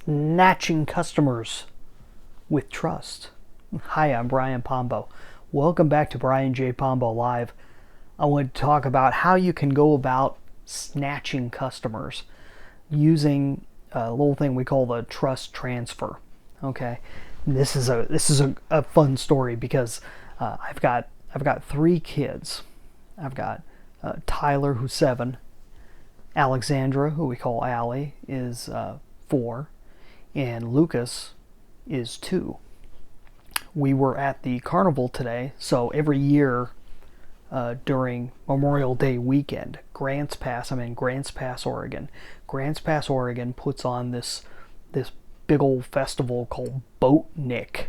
Snatching customers with trust. Hi, I'm Brian Pombo. Welcome back to Brian J. Pombo Live. I want to talk about how you can go about snatching customers using a little thing we call the trust transfer. Okay, this is a fun story because I've got three kids. I've got Tyler, who's 7. Alexandra, who we call Allie, is 4, and Lucas is 2. We were at the carnival today, so every year during Memorial Day weekend, Grants Pass, I'm in Grants Pass, Oregon. Grants Pass, Oregon puts on this big old festival called Boatnik,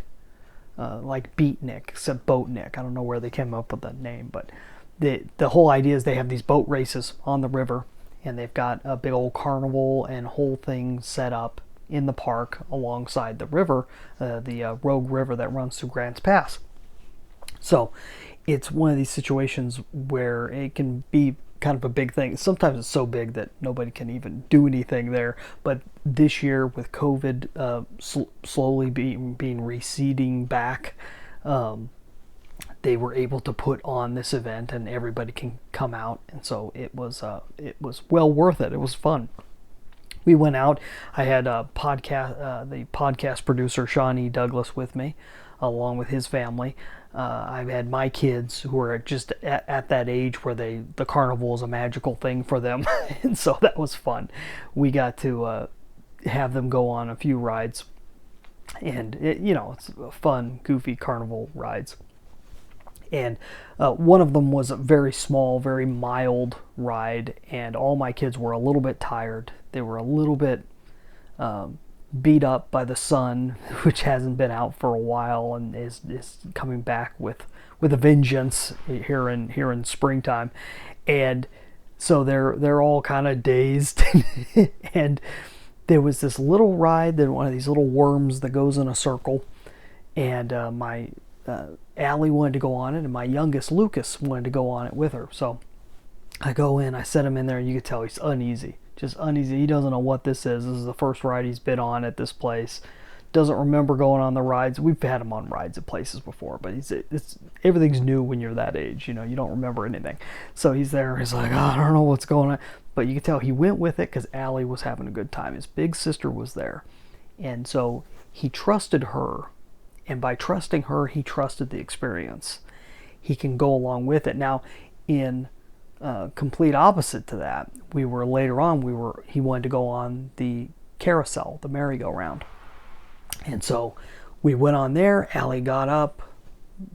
like Beatnik, except Boatnik. I don't know where they came up with that name, but the whole idea is they have these boat races on the river, and they've got a big old carnival and whole thing set up in the park alongside the river, the Rogue River that runs through Grants Pass. So it's one of these situations where it can be kind of a big thing. Sometimes it's so big that nobody can even do anything there. But this year, with COVID slowly being receding back, they were able to put on this event, and everybody can come out. And so it was well worth it. It was fun. We went out. I had the podcast producer Sean E. Douglas with me, along with his family. I've had my kids who are just at that age where the carnival is a magical thing for them, and so that was fun. We got to have them go on a few rides, and it's fun, goofy carnival rides. And one of them was a very small, very mild ride, and all my kids were a little bit tired. They were a little bit beat up by the sun, which hasn't been out for a while and is coming back with a vengeance here in springtime. And so they're all kind of dazed. And there was this little ride, one of these little worms that goes in a circle, and my Allie wanted to go on it, and my youngest Lucas wanted to go on it with her. So I go in, I set him in there, and you could tell he's uneasy, just uneasy. He doesn't know what this is. This is the first ride he's been on at this place. Doesn't remember going on the rides. We've had him on rides at places before, but everything's new when you're that age. You don't remember anything. So he's there. He's like, I don't know what's going on. But you can tell he went with it because Allie was having a good time. His big sister was there, and so he trusted her. And by trusting her, he trusted the experience. He can go along with it. Now, in complete opposite to that, he wanted to go on the Carousel, the merry-go-round. And so we went on there. Allie got up,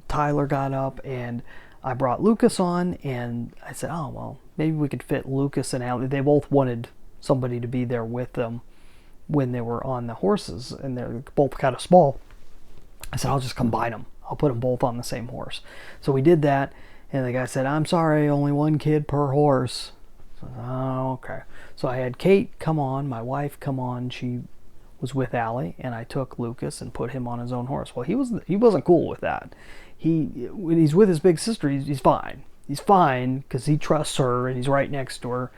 Tyler got up, and I brought Lucas on, and I said, oh, well, maybe we could fit Lucas and Allie. They both wanted somebody to be there with them when they were on the horses, and they're both kind of small. I said, I'll just combine them. I'll put them both on the same horse. So we did that, and the guy said, I'm sorry, only one kid per horse. So, oh, okay. So I had Kate come on, my wife come on. She was with Allie, and I took Lucas and put him on his own horse. Well, he wasn't cool with that. When he's with his big sister, he's fine. He's fine because he trusts her, and he's right next to her.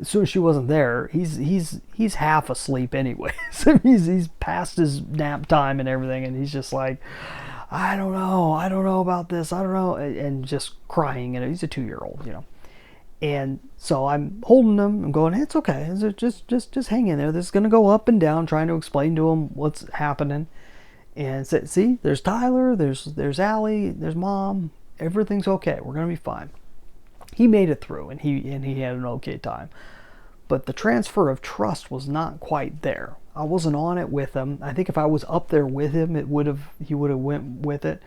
As soon as she wasn't there, he's half asleep anyway. So he's past his nap time and everything, and he's just like, I don't know about this, I don't know, and just crying. And he's a 2-year-old, And so I'm holding him. I'm going, it's okay. Just hang in there. This is gonna go up and down, trying to explain to him what's happening. And see, there's Tyler, there's Allie, there's Mom. Everything's okay. We're gonna be fine. He made it through, and he had an okay time. But the transfer of trust was not quite there. I wasn't on it with him. I think if I was up there with him, he would have went with it.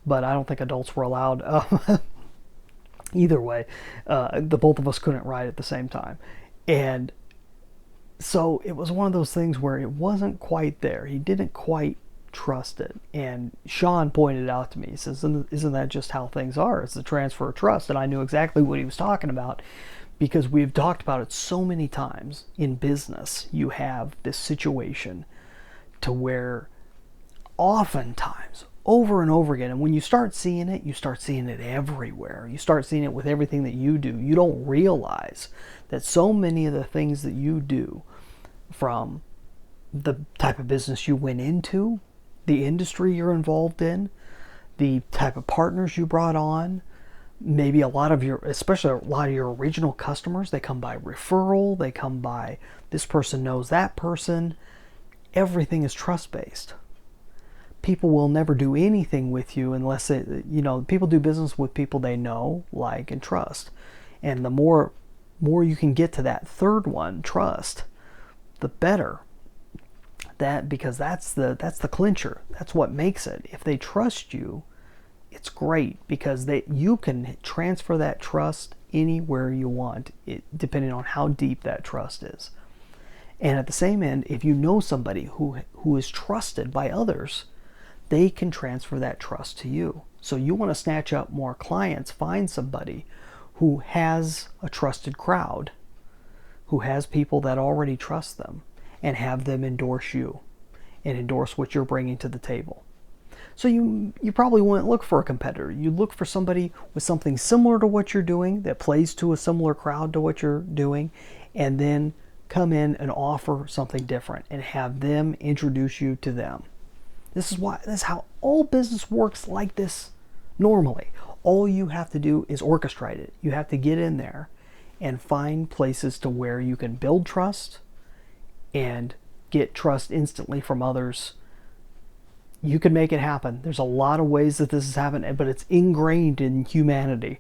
But I don't think adults were allowed. Either way, the both of us couldn't ride at the same time. And so it was one of those things where it wasn't quite there. He didn't quite trust it. And Sean pointed it out to me. He says, isn't that just how things are? It's the transfer of trust. And I knew exactly what he was talking about, because we've talked about it so many times in business. You have this situation to where oftentimes, over and over again, and when you start seeing it everywhere. You start seeing it with everything that you do. You don't realize that so many of the things that you do, from the type of business you went into, the industry you're involved in, the type of partners you brought on. Maybe especially a lot of your original customers, they come by referral, they come by this person knows that person. Everything is trust-based. People will never do anything with you unless people do business with people they know, like, and trust. And the more you can get to that third one, trust, the better. Because that's the clincher. That's what makes it. If they trust you, it's great, because you can transfer that trust anywhere you want, depending on how deep that trust is. And at the same end, if you know somebody who is trusted by others, they can transfer that trust to you. So you want to snatch up more clients, find somebody who has a trusted crowd, who has people that already trust them, and have them endorse you and endorse what you're bringing to the table. So you probably wouldn't look for a competitor. You look for somebody with something similar to what you're doing, that plays to a similar crowd to what you're doing, and then come in and offer something different and have them introduce you to them. This is how all business works like this normally. All you have to do is orchestrate it. You have to get in there and find places to where you can build trust and get trust instantly from others. You can make it happen. There's a lot of ways that this is happening, but it's ingrained in humanity.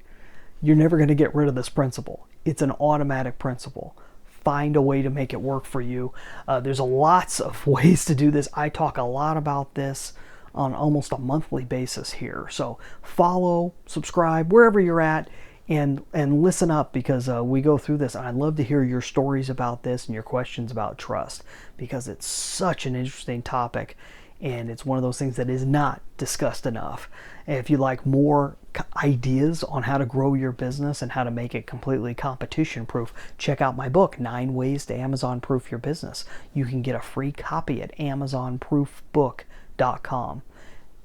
You're never going to get rid of this principle. It's an automatic principle. Find a way to make it work for you. There's lots of ways to do this. I talk a lot about this on almost a monthly basis here. So follow, subscribe, wherever you're at, and listen up, because we go through this. And I'd love to hear your stories about this and your questions about trust, because it's such an interesting topic. And it's one of those things that is not discussed enough. And if you like more ideas on how to grow your business and how to make it completely competition proof, check out my book, 9 Ways to Amazon Proof Your Business. You can get a free copy at amazonproofbook.com.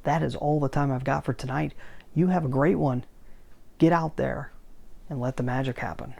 That is all the time I've got for tonight. You have a great one. Get out there and let the magic happen.